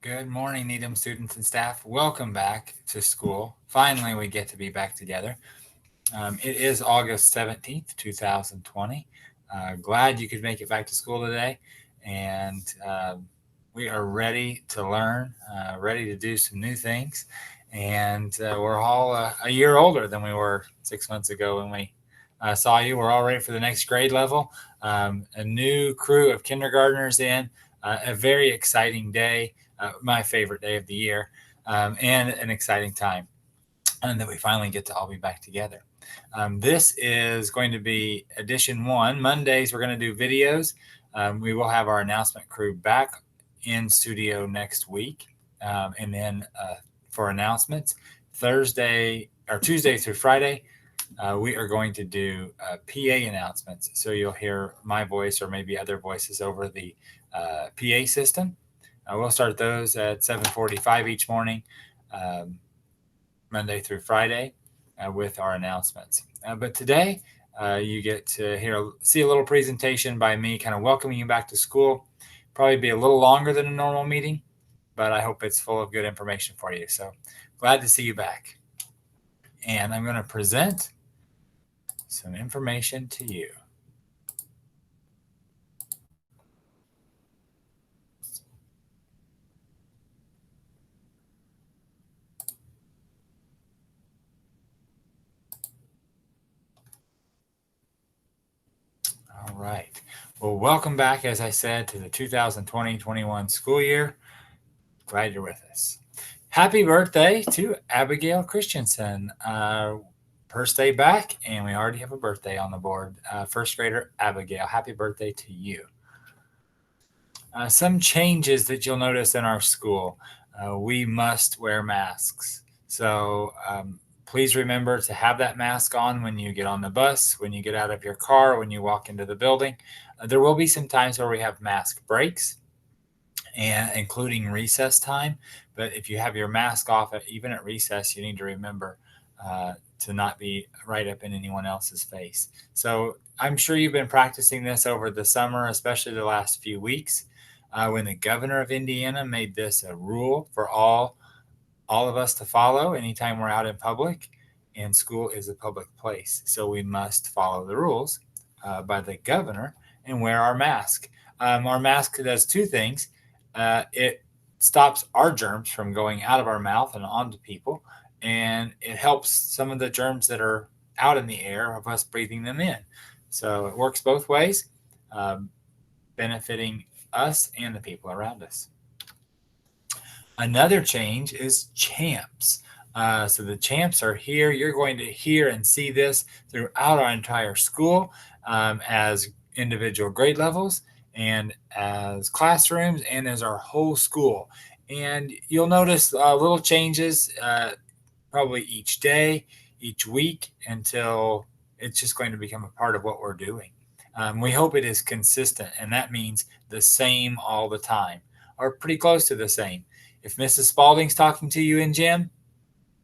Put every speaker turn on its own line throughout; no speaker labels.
Good morning, Needham students and staff. Welcome back to school. Finally, we get to be back together. It is August 17th, 2020. Glad you could make it back to school today. And we are ready to learn, ready to do some new things. And we're all a year older than we were 6 months ago when we saw you. We're all ready for the next grade level. A new crew of kindergartners in, a very exciting day. My favorite day of the year, and an exciting time, and that we finally get to all be back together. This is going to be edition one. Mondays, we're going to do videos. We will have our announcement crew back in studio next week. And then for announcements, Thursday or Tuesday through Friday, we are going to do PA announcements. So you'll hear my voice or maybe other voices over the PA system. We'll start those at 7:45 each morning, Monday through Friday, with our announcements. But today, you get to see a little presentation by me, kind of welcoming you back to school. Probably be a little longer than a normal meeting, but I hope it's full of good information for you. So glad to see you back. And I'm going to present some information to you. All right. Well, welcome back, as I said, to the 2020-21 school year. Glad you're with us. Happy birthday to Abigail Christensen. First day back, and we already have a birthday on the board. First grader Abigail, happy birthday to you. Some changes that you'll notice in our school. We must wear masks. So please remember to have that mask on when you get on the bus, when you get out of your car, when you walk into the building. There will be some times where we have mask breaks, and including recess time. But if you have your mask off, even at recess, you need to remember to not be right up in anyone else's face. So I'm sure you've been practicing this over the summer, especially the last few weeks, when the governor of Indiana made this a rule for all of us to follow anytime we're out in public. And school is a public place, so we must follow the rules by the governor and wear our mask. Our mask does two things. It stops our germs from going out of our mouth and onto people, and it helps some of the germs that are out in the air of us breathing them in. So it works both ways, benefiting us and the people around us. Another change is champs. So the champs are here. You're going to hear and see this throughout our entire school as individual grade levels and as classrooms and as our whole school. And you'll notice little changes probably each day, each week, until it's just going to become a part of what we're doing. We hope it is consistent, and that means the same all the time, or pretty close to the same. If Mrs. Spalding's talking to you in gym,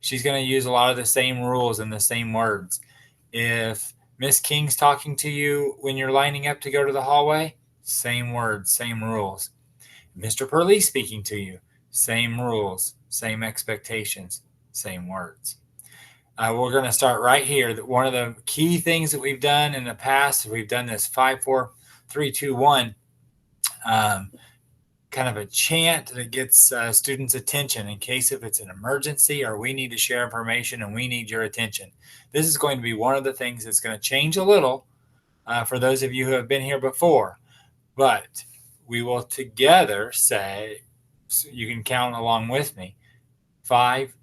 she's going to use a lot of the same rules and the same words. If Miss King's talking to you when you're lining up to go to the hallway, same words, same rules. Mr. Purley's speaking to you, same rules, same expectations, same words. We're going to start right here. One of the key things that we've done in the past, we've done this 5, 4, 3, 2, 1, kind of a chant that gets students' attention in case if it's an emergency or we need to share information and we need your attention. This is going to be one of the things that's going to change a little for those of you who have been here before. But we will together say, so you can count along with me, 5,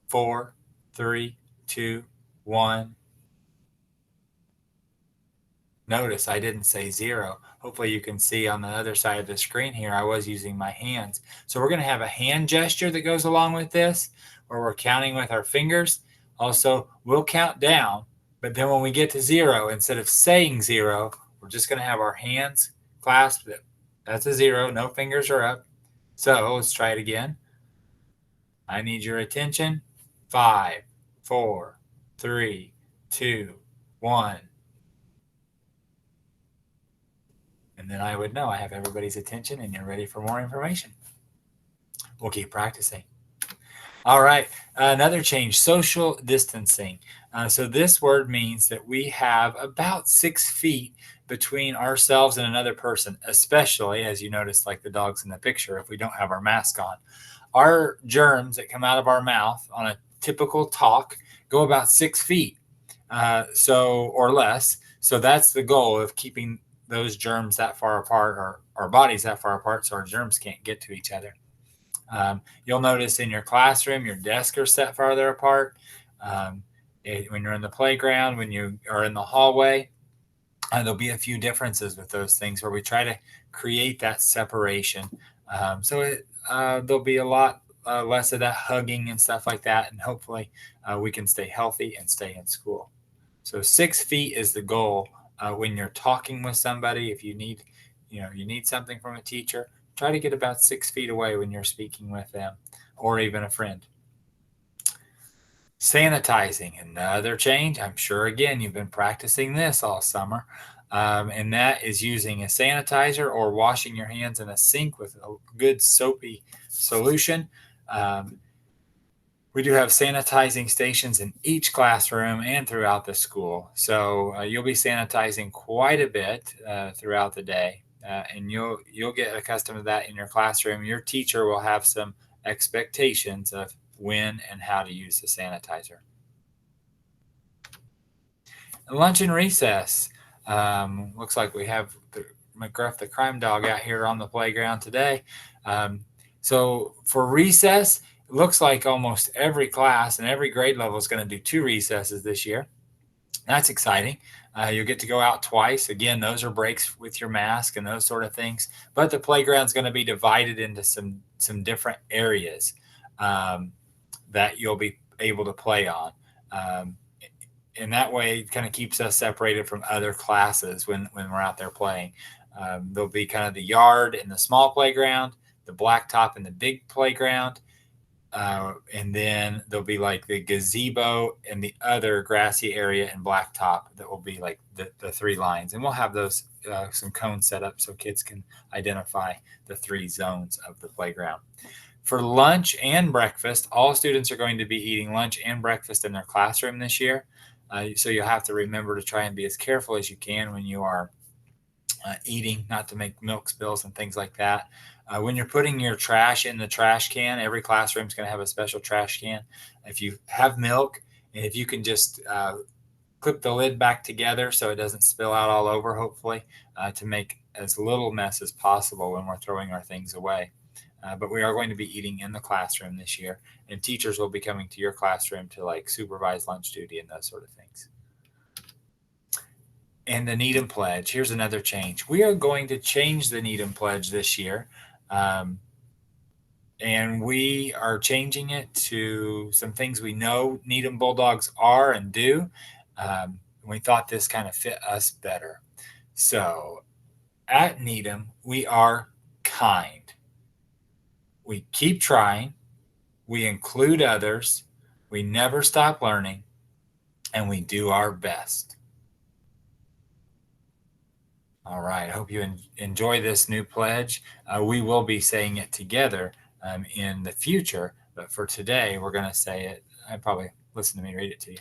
4, 3, 2, 1. Notice I didn't say 0. Hopefully you can see on the other side of the screen here, I was using my hands. So we're going to have a hand gesture that goes along with this, where we're counting with our fingers. Also, we'll count down, but then when we get to 0, instead of saying 0, we're just going to have our hands clasped. That's a 0. No fingers are up. So let's try it again. I need your attention. 5, 4, 3, 2, 1. And then I would know I have everybody's attention and you're ready for more information. We'll keep practicing. All right, another change, social distancing. So this word means that we have about 6 feet between ourselves and another person, especially as you notice, like the dogs in the picture, if we don't have our mask on. Our germs that come out of our mouth on a typical talk go about 6 feet, or less. So that's the goal of keeping those germs that far apart, or our bodies that far apart, so our germs can't get to each other. You'll notice in your classroom, your desks are set farther apart. Um, when you're in the playground, when you are in the hallway, there'll be a few differences with those things where we try to create that separation. There'll be a lot less of that hugging and stuff like that. And hopefully we can stay healthy and stay in school. So 6 feet is the goal when you're talking with somebody. If you need something from a teacher, try to get about 6 feet away when you're speaking with them, or even a friend. Sanitizing, another change. I'm sure, again, you've been practicing this all summer. And that is using a sanitizer or washing your hands in a sink with a good soapy solution. We do have sanitizing stations in each classroom and throughout the school. So you'll be sanitizing quite a bit throughout the day. And you'll get accustomed to that in your classroom. Your teacher will have some expectations of when and how to use the sanitizer. Lunch and recess. Looks like we have McGruff the crime dog out here on the playground today. So for recess, it looks like almost every class and every grade level is going to do 2 recesses this year. That's exciting. You'll get to go out twice. Again, those are breaks with your mask and those sort of things. But the playground's going to be divided into some different areas that you'll be able to play on. And that way it kind of keeps us separated from other classes when we're out there playing. There'll be kind of the yard and the small playground, the blacktop and the big playground. And then there'll be like the gazebo and the other grassy area and blacktop that will be like the 3 lines. And we'll have those some cones set up so kids can identify the 3 zones of the playground. For lunch and breakfast, all students are going to be eating lunch and breakfast in their classroom this year. So you'll have to remember to try and be as careful as you can when you are eating, not to make milk spills and things like that. When you're putting your trash in the trash can, every classroom is going to have a special trash can. If you have milk, and if you can just clip the lid back together so it doesn't spill out all over, hopefully, to make as little mess as possible when we're throwing our things away. But we are going to be eating in the classroom this year, and teachers will be coming to your classroom to like supervise lunch duty and those sort of things. And the Needham Pledge. Here's another change. We are going to change the Needham Pledge this year. And we are changing it to some things we know Needham Bulldogs are and do. We thought this kind of fit us better. So at Needham, we are kind. We keep trying, we include others, we never stop learning, and we do our best. All right, I hope you enjoy this new pledge. We will be saying it together in the future, but for today, we're going to say it. Probably listen to me read it to you.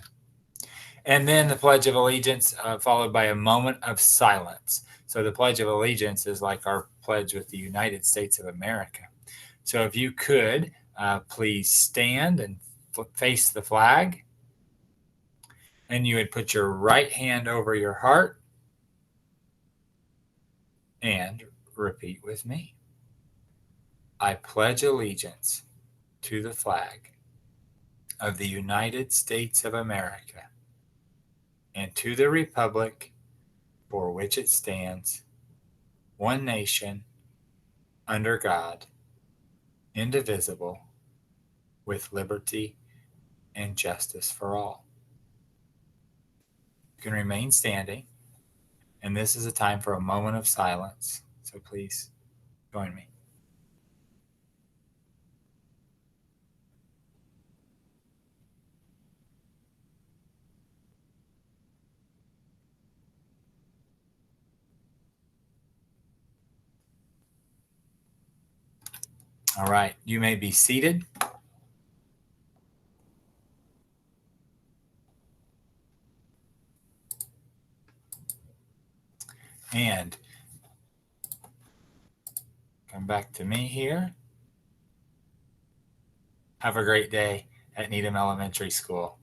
And then the Pledge of Allegiance, followed by a moment of silence. So the Pledge of Allegiance is like our pledge with the United States of America. So if you could, please stand and face the flag. And you would put your right hand over your heart and repeat with me. I pledge allegiance to the flag of the United States of America and to the republic for which it stands, one nation, under God, indivisible, with liberty and justice for all. You can remain standing, and this is a time for a moment of silence, so please join me. All right, you may be seated. And come back to me here. Have a great day at Needham Elementary School.